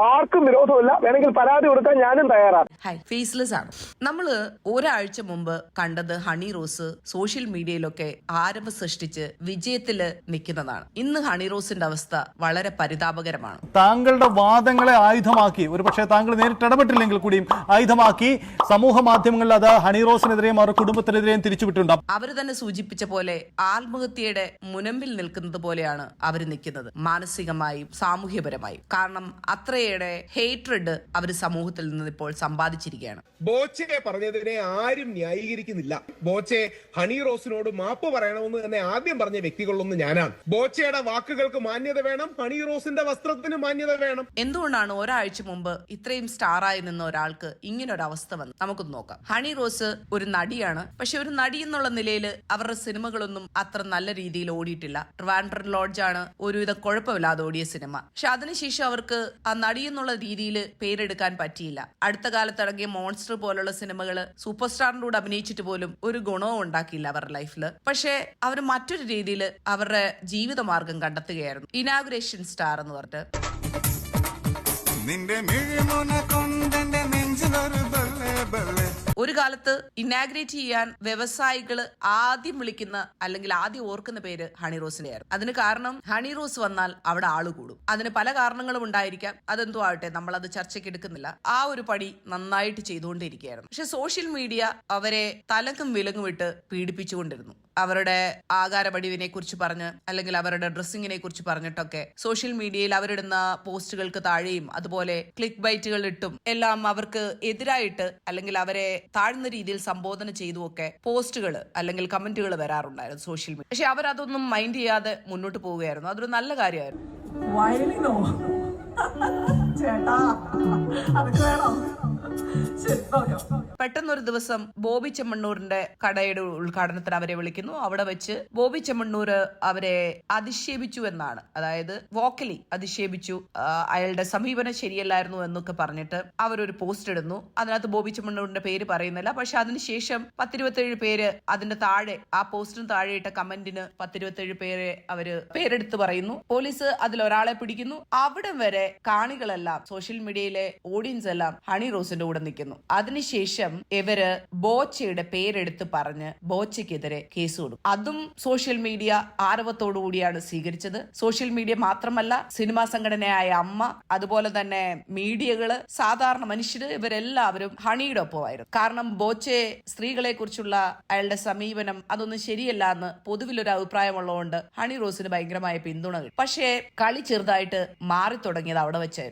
ആർക്കും വിരോധമില്ല. വേണമെങ്കിൽ പരാതി കൊടുക്കാൻ ഞാനും തയ്യാറാണ്. ഫേസ്ലെസ് ആണ്. നമ്മള് ഒരാഴ്ച മുമ്പ് കണ്ടത് ഹണി റോസ് സോഷ്യൽ മീഡിയയിലൊക്കെ ആരവം സൃഷ്ടിച്ച് വിജയത്തില് നിൽക്കുന്നതാണ്. ഇന്ന് ഹണി റോസിന്റെ അവസ്ഥ വളരെ പരിതാപകരമാണ്. താങ്കളുടെ വാദങ്ങളെ ആയുധമാക്കി, ഒരുപക്ഷെ താങ്കൾ നേരിട്ട് ഇടപെട്ടില്ലെങ്കിൽ കൂടിയും ആയുധമാക്കി സമൂഹ മാധ്യമങ്ങളിൽ അത് ഹണി റോസിനെതിരെയും അവരുടെ കുടുംബത്തിനെതിരെയും തിരിച്ചുവിട്ടുണ്ട്. അവര് തന്നെ സൂചിപ്പിച്ച പോലെ ആത്മഹത്യയുടെ മുനമ്പിൽ നിൽക്കുന്നത് പോലെയാണ് അവർ നിൽക്കുന്നത്, മാനസികമായും സാമൂഹ്യപരമായും. കാരണം അത്രയേറെ ഹേറ്റ്രഡ് അവർ സമൂഹത്തിൽ നിന്ന് ഇപ്പോൾ സമ്പാദിച്ചിരിക്കുകയാണ്. ബോച്ചെ പറഞ്ഞതിനെ ആരും ന്യായീകരിക്കുന്നില്ല. ബോച്ചെ ഹണി റോസിനോട് മാപ്പ് പറയണമെന്ന് തന്നെ ആദ്യം പറഞ്ഞ വ്യക്തികളൊന്നും ഞാനാണ്. ബോച്ചയുടെ വാക്കുകൾക്ക് മാന്യത വേണം, ഹണി റോസിന്റെ വസ്ത്രത്തിന് മാന്യത വേണം. എന്തുകൊണ്ടാണ് ഒരാഴ്ച മുമ്പ് ഇത്രയും സ്റ്റാറായി നിന്ന ഒരാൾക്ക് ഇങ്ങനൊരു അവസ്ഥ വന്നു? നമുക്കൊന്ന് നോക്കാം. ഹണി റോസ് ഒരു നടിയാണ്. പക്ഷെ ഒരു നടി എന്നുള്ള നിലയിൽ അവരുടെ സിനിമകളൊന്നും അത്ര നല്ല രീതിയിൽ ഓടിയിട്ടില്ല. ട്രിവാൻഡ്രം ലോഡ്ജാണ് ഒരുവിധ കുഴപ്പമില്ലാതെ ഓടിയ സിനിമ. പക്ഷെ അതിനുശേഷം അവർക്ക് ആ നടി എന്നുള്ള രീതിയിൽ പേരെടുക്കാൻ പറ്റിയില്ല. അടുത്ത കാലത്ത് ഇറങ്ങിയ മോൺസ്റ്റർ പോലുള്ള സിനിമകള് സൂപ്പർ സ്റ്റാറിന്റെ കൂടെ അഭിനയിച്ചിട്ട് പോലും ഒരു ഗുണവും ഉണ്ടാക്കിയില്ല അവരുടെ ലൈഫില്. പക്ഷെ അവർ മറ്റൊരു രീതിയിൽ അവരുടെ ജീവിതമാർഗം കണ്ടെത്തുകയായിരുന്നു. ഇനാഗുറേഷൻ സ്റ്റാർ എന്ന് പറഞ്ഞിട്ട് ഒരു കാലത്ത് ഇനാഗ്രേറ്റ് ചെയ്യാൻ വ്യവസായികള് ആദ്യം വിളിക്കുന്ന അല്ലെങ്കിൽ ആദ്യം ഓർക്കുന്ന പേര് ഹണി റോസിന്റെ ആയിരുന്നു. അതിന് കാരണം ഹണി റോസ് വന്നാൽ അവിടെ ആള് കൂടും. അതിന് പല കാരണങ്ങളും ഉണ്ടായിരിക്കാം. അതെന്തോ ആവട്ടെ, നമ്മളത് ചർച്ചയ്ക്ക് എടുക്കുന്നില്ല. ആ ഒരു പടി നന്നായിട്ട് ചെയ്തുകൊണ്ടിരിക്കുകയായിരുന്നു. പക്ഷെ സോഷ്യൽ മീഡിയ അവരെ തലക്കും വിലങ്ങും ഇട്ട് പീഡിപ്പിച്ചുകൊണ്ടിരുന്നു. അവരുടെ ആകാരപടിവിനെ കുറിച്ച് പറഞ്ഞ് അല്ലെങ്കിൽ അവരുടെ ഡ്രസ്സിങ്ങിനെ കുറിച്ച് പറഞ്ഞിട്ടൊക്കെ സോഷ്യൽ മീഡിയയിൽ അവരിടുന്ന പോസ്റ്റുകൾക്ക് താഴെയും അതുപോലെ ക്ലിക്ക് ബൈറ്റുകൾ ഇട്ടും എല്ലാം അവർക്ക് എതിരായിട്ട് അല്ലെങ്കിൽ അവരെ താഴ്ന്ന രീതിയിൽ സംബോധന ചെയ്തുമൊക്കെ പോസ്റ്റുകൾ അല്ലെങ്കിൽ കമന്റുകൾ വരാറുണ്ടായിരുന്നു സോഷ്യൽ മീഡിയ. പക്ഷെ അവരതൊന്നും മൈൻഡ് ചെയ്യാതെ മുന്നോട്ട് പോവുകയായിരുന്നു. അതൊരു നല്ല കാര്യമായിരുന്നു. പെട്ടെന്നൊരു ദിവസം ബോബി ചെമ്മണ്ണൂരിന്റെ കടയുടെ ഉദ്ഘാടനത്തിന് അവരെ വിളിക്കുന്നു. അവിടെ വെച്ച് ബോബി ചെമ്മണ്ണൂർ അവരെ അധിക്ഷേപിച്ചു എന്നാണ്, അതായത് വോക്കലി അധിക്ഷേപിച്ചു, അയാളുടെ സമീപനം ശരിയല്ലായിരുന്നു എന്നൊക്കെ പറഞ്ഞിട്ട് അവരൊരു പോസ്റ്റ് ഇടുന്നു. അതിനകത്ത് ബോബി ചെമ്മണ്ണൂരിന്റെ പേര് പറയുന്നില്ല. പക്ഷെ അതിനുശേഷം 10-27 പേര് അതിന്റെ താഴെ, ആ പോസ്റ്റിന് താഴെ ഇട്ട കമന്റിന് 10-27 പേരെ അവര് പേരെടുത്ത് പറയുന്നു. പോലീസ് അതിലൊരാളെ പിടിക്കുന്നു. അവിടെ വരെ കാണികളെല്ലാം, സോഷ്യൽ മീഡിയയിലെ ഓഡിയൻസ് എല്ലാം ഹണി റോസിന്റെ കൂടെ നിൽക്കുന്നു. അതിനുശേഷം ഇവര് ബോച്ചയുടെ പേരെടുത്ത് പറഞ്ഞ് ബോച്ചയ്ക്കെതിരെ കേസ് കൊടുക്കും. അതും സോഷ്യൽ മീഡിയ ആരവത്തോടു കൂടിയാണ് സ്വീകരിച്ചത്. സോഷ്യൽ മീഡിയ മാത്രമല്ല, സിനിമാ സംഘടനയായ അമ്മ, അതുപോലെ തന്നെ മീഡിയകള്, സാധാരണ മനുഷ്യര്, ഇവരെല്ലാവരും ഹണിയുടെ ഒപ്പമായിരുന്നു. കാരണം ബോച്ചെ സ്ത്രീകളെ കുറിച്ചുള്ള അയാളുടെ സമീപനം അതൊന്നും ശരിയല്ല എന്ന് പൊതുവിലൊരു അഭിപ്രായമുള്ളതുകൊണ്ട് ഹണി റോസിന് ഭയങ്കരമായ പിന്തുണ കിട്ടും. പക്ഷേ കളി ചെറുതായിട്ട് മാറി തുടങ്ങിയത് അവിടെ വെച്ചായിരുന്നു.